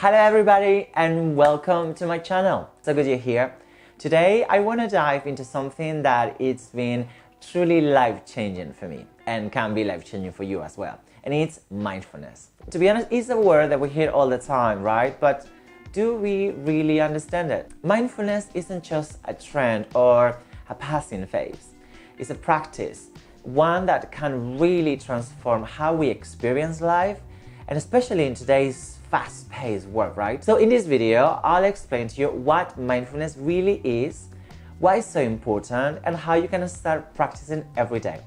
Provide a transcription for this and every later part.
Hello everybody and welcome to my channel. So good you're here. Today I want to dive into something that it's been truly life-changing for me and can be life-changing for you as well. And it's mindfulness. To be honest, it's a word that we hear all the time, right? But do we really understand it? Mindfulness isn't just a trend or a passing phase. It's a practice, one that can really transform how we experience life, and especially in today's fast-paced world, right? So in this video, I'll explain to you what mindfulness really is, why it's so important, and how you can start practicing every day.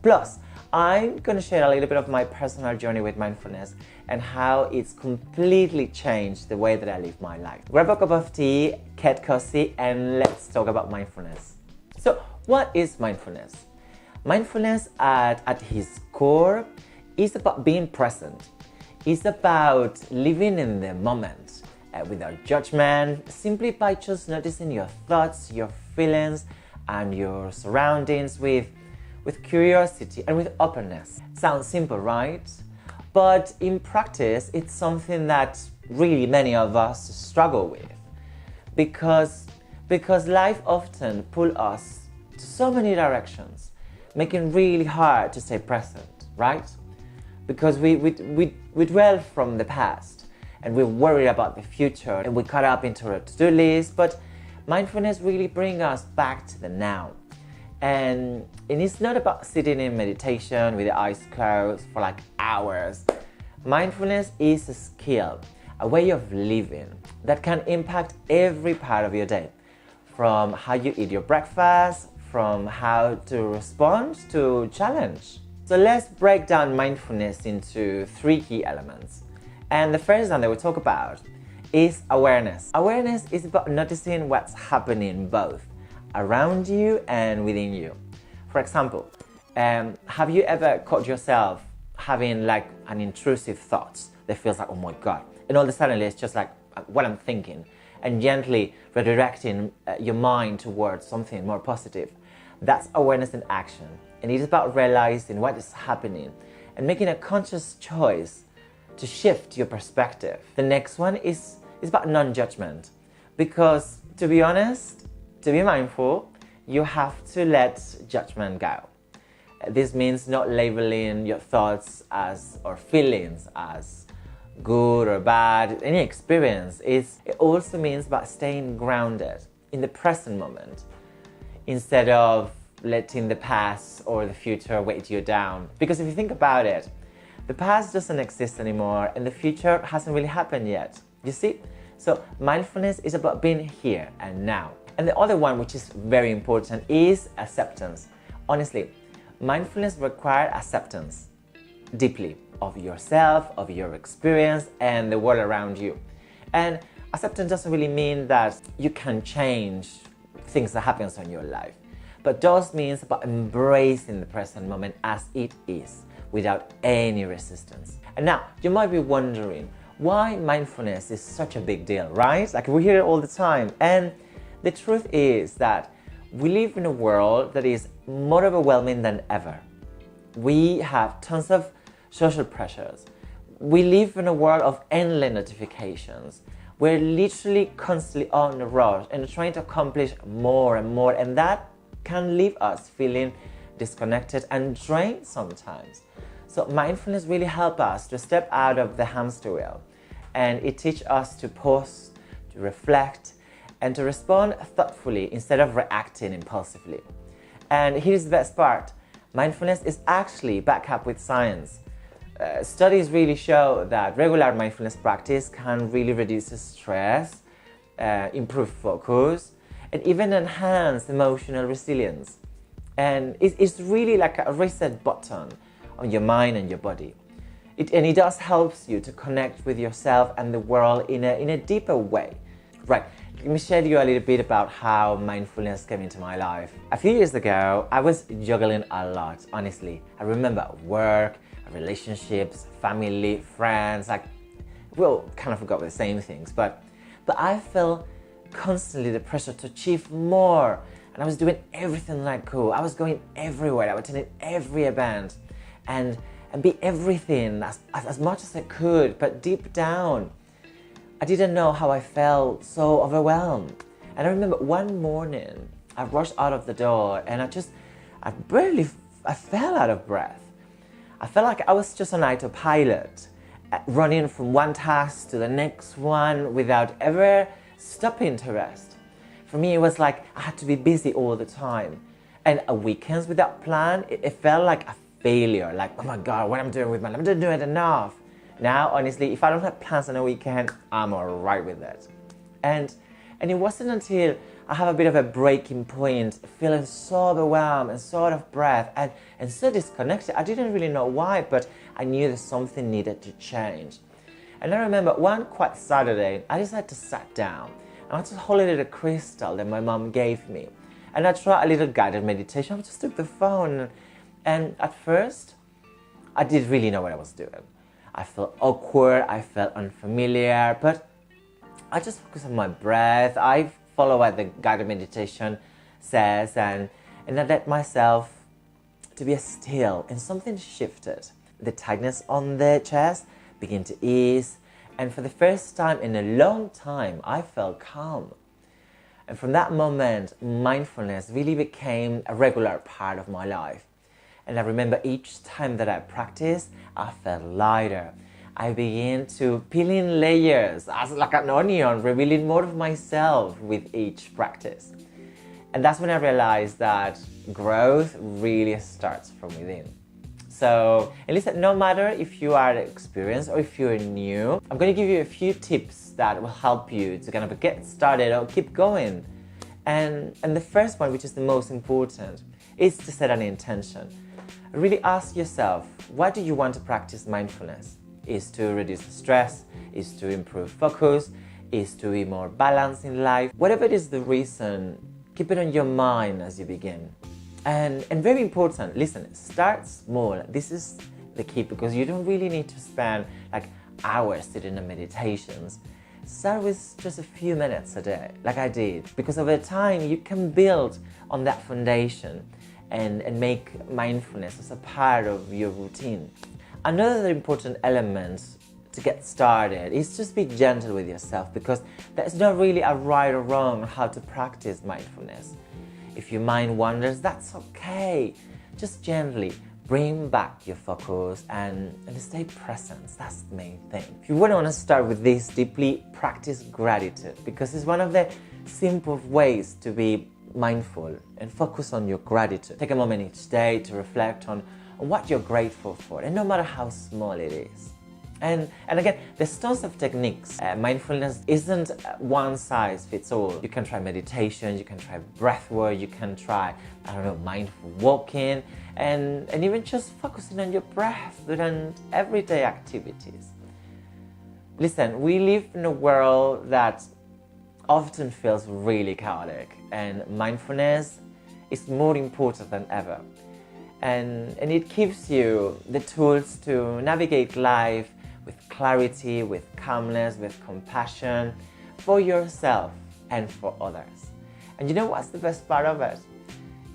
Plus, I'm going to share a little bit of my personal journey with mindfulness and how it's completely changed the way that I live my life. Grab a cup of tea, get cozy, and let's talk about mindfulness. So, what is mindfulness? Mindfulness at its core is about being present. It's about living in the moment without judgment, simply by just noticing your thoughts, your feelings, and your surroundings with curiosity and with openness. Sounds simple, right? But in practice, it's something that really many of us struggle with because life often pulls us to so many directions, making it really hard to stay present, right? Because we dwell from the past and we worry about the future and we cut up into a to-do list, but mindfulness really brings us back to the now. And it's not about sitting in meditation with the eyes closed for like hours. Mindfulness is a skill, a way of living that can impact every part of your day, from how you eat your breakfast, from how to respond to challenge. So let's break down mindfulness into three key elements. And the first one that we talk about is awareness. Awareness is about noticing what's happening both around you and within you. For example, have you ever caught yourself having like an intrusive thought that feels like, oh my God, and all of a sudden it's just like what I'm thinking, and gently redirecting your mind towards something more positive? That's awareness in action. And it is about realizing what is happening and making a conscious choice to shift your perspective. The next one is about non-judgment. Because to be honest, to be mindful, you have to let judgment go. This means not labeling your thoughts or feelings as good or bad. Any experience. It also means about staying grounded in the present moment instead of letting the past or the future weight you down. Because if you think about it, the past doesn't exist anymore and the future hasn't really happened yet. You see? So mindfulness is about being here and now. And the other one, which is very important, is acceptance. Honestly, mindfulness requires acceptance deeply of yourself, of your experience, and the world around you. And acceptance doesn't really mean that you can change things that happen in your life, but does means about embracing the present moment as it is, without any resistance. And now, you might be wondering why mindfulness is such a big deal, right? Like we hear it all the time. And the truth is that we live in a world that is more overwhelming than ever. We have tons of social pressures. We live in a world of endless notifications. We're literally constantly on the rush and trying to accomplish more and more, and that can leave us feeling disconnected and drained sometimes. So mindfulness really helps us to step out of the hamster wheel, and it teaches us to pause, to reflect, and to respond thoughtfully instead of reacting impulsively. And here's the best part. Mindfulness is actually backed up with science. Studies really show that regular mindfulness practice can really reduce stress, improve focus, and even enhance emotional resilience. And it's really like a reset button on your mind and your body. It does help you to connect with yourself and the world in a deeper way. Right, let me share you a little bit about how mindfulness came into my life. A few years ago, I was juggling a lot, honestly. I remember work, relationships, family, friends, like we all kind of forgot the same things, but I felt constantly the pressure to achieve more, and I was doing everything like cool. I was going everywhere. I was attending every event and be everything as much as I could, but deep down I didn't know how I felt so overwhelmed. And I remember one morning, I rushed out of the door and I fell out of breath. I felt like I was just on autopilot, running from one task to the next one without ever stopping to rest. For me, it was like I had to be busy all the time. And weekends without plan, it felt like a failure. Like, oh my God, what I'm doing with my life, I'm not doing it enough. Now, honestly, if I don't have plans on a weekend, I'm all right with it. And it wasn't until I have a bit of a breaking point, feeling so overwhelmed and so out of breath and so disconnected. I didn't really know why, but I knew that something needed to change. And I remember one quiet Saturday, I decided to sit down and I just holding a crystal that my mom gave me. And I tried a little guided meditation. I just took the phone and at first, I didn't really know what I was doing. I felt awkward, I felt unfamiliar, but I just focused on my breath. I follow what the guided meditation says and I let myself to be still, and something shifted. The tightness on the chest began to ease, and for the first time in a long time, I felt calm. And from that moment, mindfulness really became a regular part of my life. And I remember each time that I practiced, I felt lighter. I began to peel in layers as like an onion, revealing more of myself with each practice. And that's when I realized that growth really starts from within. So, and listen, no matter if you are experienced or if you're new, I'm going to give you a few tips that will help you to kind of get started or keep going. And the first one, which is the most important, is to set an intention. Really ask yourself, what do you want to practice mindfulness? Is to reduce stress, is to improve focus, is to be more balanced in life. Whatever it is the reason, keep it on your mind as you begin. And very important, listen, start small. This is the key because you don't really need to spend like hours sitting in meditations. Start with just a few minutes a day, like I did, because over time you can build on that foundation and make mindfulness as a part of your routine. Another important element to get started is just be gentle with yourself, because there's not really a right or wrong how to practice mindfulness. If your mind wanders, that's okay. Just gently bring back your focus and stay present. That's the main thing. If you want to start with this deeply, practice gratitude, because it's one of the simple ways to be mindful and focus on your gratitude. Take a moment each day to reflect on what you're grateful for, and no matter how small it is. And again, there's tons of techniques. Mindfulness isn't one size fits all. You can try meditation, you can try breath work, you can try, mindful walking, and even just focusing on your breath during everyday activities. Listen, we live in a world that often feels really chaotic, and mindfulness is more important than ever. And it gives you the tools to navigate life with clarity, with calmness, with compassion for yourself and for others. And you know what's the best part of it?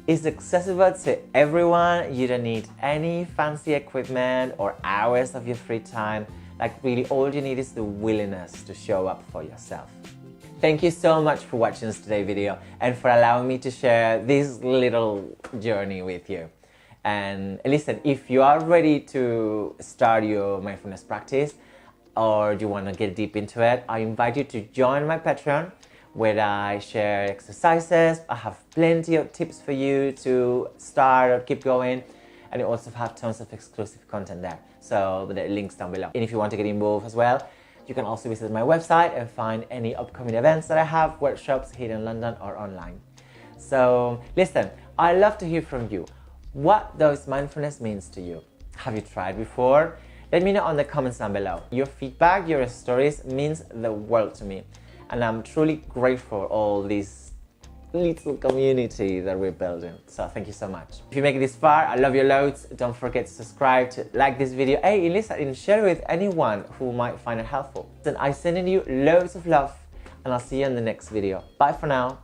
It's accessible to everyone. You don't need any fancy equipment or hours of your free time. Like really, all you need is the willingness to show up for yourself. Thank you so much for watching today's video and for allowing me to share this little journey with you. And listen, if you are ready to start your mindfulness practice or you want to get deep into it, I invite you to join my Patreon, where I share exercises. I have plenty of tips for you to start or keep going, and I also have tons of exclusive content there. So the link's down below. And if you want to get involved as well, you can also visit my website and find any upcoming events that I have, workshops here in London or online. So listen, I love to hear from you. What does mindfulness means to you? Have you tried before? Let me know on the comments down below. Your feedback, your stories means the world to me. And I'm truly grateful for all this little community that we're building. So thank you so much. If you make it this far, I love you loads. Don't forget to subscribe, to like this video. Hey, listen, and share it with anyone who might find it helpful. Then I'm sending you loads of love, and I'll see you in the next video. Bye for now.